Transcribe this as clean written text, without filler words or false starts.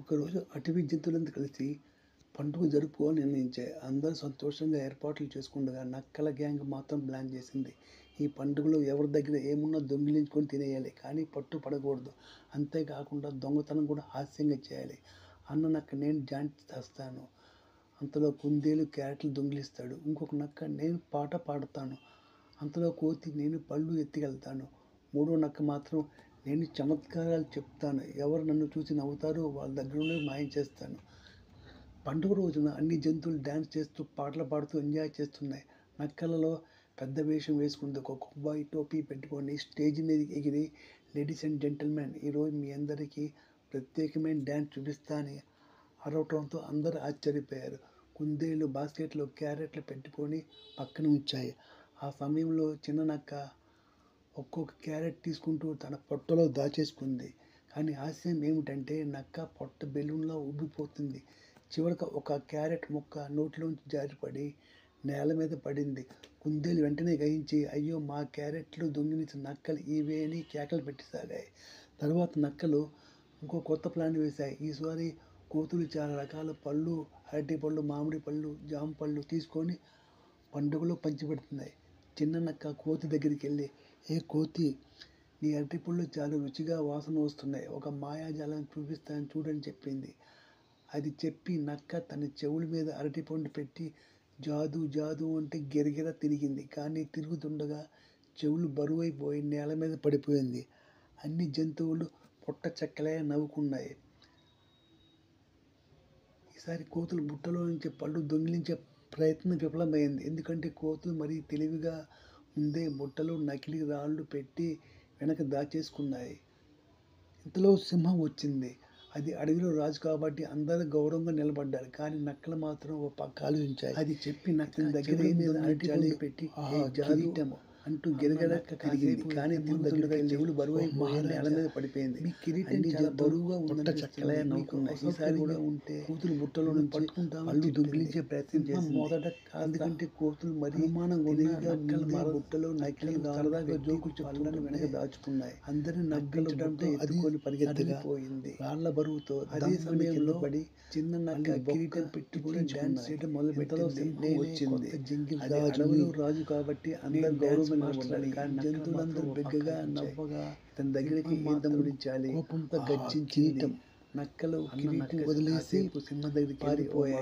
ఒకరోజు అటవీ జంతువులంతా కలిసి పండుగ జరుపుకోవాలని నిర్ణయించాయి. అందరూ సంతోషంగా ఏర్పాట్లు చేసుకుండగా నక్కల గ్యాంగ్ మాత్రం ప్లాన్ చేసింది. ఈ పండుగలో ఎవరి దగ్గర ఏమున్నా దొంగిలించుకొని తినేయాలి, కానీ పట్టు పడకూడదు. అంతేకాకుండా దొంగతనం కూడా హాస్యంగా చేయాలి. అన్న నక్క నేను డాన్స్ చేస్తాను, అంతలో కుందేలు క్యారెట్లు దొంగిలిస్తాడు. ఇంకొక నక్క నేను పాట పాడతాను, అంతలో కోతి నేను పళ్ళు ఎత్తికెళ్తాను. మూడో నక్క మాత్రం నేను చమత్కారాలు చెప్తాను, ఎవరు నన్ను చూసి నవ్వుతారో వాళ్ళ దగ్గర నుండి మాయం చేస్తాను. పండుగ రోజున అన్ని జంతువులు డ్యాన్స్ చేస్తూ పాటలు పాడుతూ ఎంజాయ్ చేస్తున్నాయి. నక్కలలో పెద్ద వేషం వేసుకుంది. ఒక కొబ్బాయి టోపీ పెట్టుకొని స్టేజ్ మీద ఎగిరి, లేడీస్ అండ్ జెంటిల్మెన్, ఈరోజు మీ అందరికీ ప్రత్యేకమైన డ్యాన్స్ చూపిస్తా అని అరవటంతో అందరూ ఆశ్చర్యపోయారు. కుందేళ్ళు బాస్కెట్లో క్యారెట్లు పెట్టుకొని పక్కన ఉంచాయి. ఆ సమయంలో చిన్న నక్క ఒక్కొక్క క్యారెట్ తీసుకుంటూ తన పొట్టలో దాచేసుకుంది. కానీ హాస్యం ఏమిటంటే నక్క పొట్ట బెలూన్లా ఉబ్బిపోతుంది. చివరికి ఒక క్యారెట్ ముక్క నోట్లోంచి జారిపడి నేల మీద పడింది. కుందేలు వెంటనే గ్రహించి, అయ్యో మా క్యారెట్లు దొంగిలించిన నక్కలు ఇవే అని కేకలు పెట్టసాగాయి. తర్వాత నక్కలు ఇంకో కొత్త ప్లాన్ వేశాయి. ఈసారి కోతులు చాలా రకాల పళ్ళు, అరటి పళ్ళు, మామిడి పళ్ళు, జామ పళ్ళు తీసుకొని పండుగలో పంచిపెడుతున్నాయి. చిన్న నక్క కోతి దగ్గరికి వెళ్ళి, ఏ కోతి, నీ అరటిపళ్ళు చాలా రుచిగా వాసన వస్తున్నాయి, ఒక మాయాజాలం చూపిస్తాను చూడని చెప్పింది. అది చెప్పి నక్క తన చెవుల మీద అరటిపండు పెట్టి జాదు జాదు అంటే గిరగిర తిరిగింది. కానీ తిరుగుతుండగా చెవులు బరువైపోయి నేల మీద పడిపోయింది. అన్ని జంతువులు పుట్ట చెక్కలే నవ్వుకున్నాయి. ఈసారి కోతులు బుట్టలో నుంచి పళ్ళు దొంగిలించే ప్రయత్నం విఫలమైంది. ఎందుకంటే కోతులు మరీ తెలివిగా ముందే బుట్టలో నకిలీ రాళ్ళు పెట్టి వెనక దాచేసుకున్నాయి. ఇంతలో సింహం వచ్చింది. అది అడవిలో రాజు కాబట్టి అందరూ గౌరవంగా నిలబడ్డారు. కానీ నక్కలు మాత్రం ఓ పక్క ఆలోచించాయి. అది చెప్పి నక్కల దగ్గర మీద అరటిపళ్ళు పెట్టి జాదిటము అంటూ గిరగిర తిరిగింది. కానీ తిరుగుతుండగా చెవులు బరువైపోయి నేల మీద పడిపోయింది. మీ కిరీటం చాలా బరువుగా ఉంటే చెక్కలే నవ్వుకున్నాయి. ఈసారి కూడా ఉంటే కూతురు బుట్టలో నుంచి పట్టుకుంటాం అల్లు దొంగిలించే ప్రయత్నం చేసింది. మొదట ఎందుకంటే కోతులు మరీ నక్కల బుట్టలో నకిలీ సరదాగా జోకులు చెప్పాలని వెనక దాచుకున్నాయి. అందరిని నవ్వించడంతో ఎత్తుకొని పరిగెత్తకపోయింది. రాళ్ల బరువుతో అదే సమయంలో పడి చిన్న నక్క కిరీటం పెట్టుకుని డాన్స్ చేయడం మొదలుపెట్టింది. వచ్చింది అడవిలో రాజు కాబట్టి అందరు గౌరవం మాట్లాడాలి. కానీ జంతువులందరూ బిగ్గగా నవ్వగా ఇతని దగ్గరికి ఈతం గురించాలి. కోపంతో గర్జించి నక్కలు కిరీటం వదిలేసి సింహ దగ్గరికి పారిపోయాయి.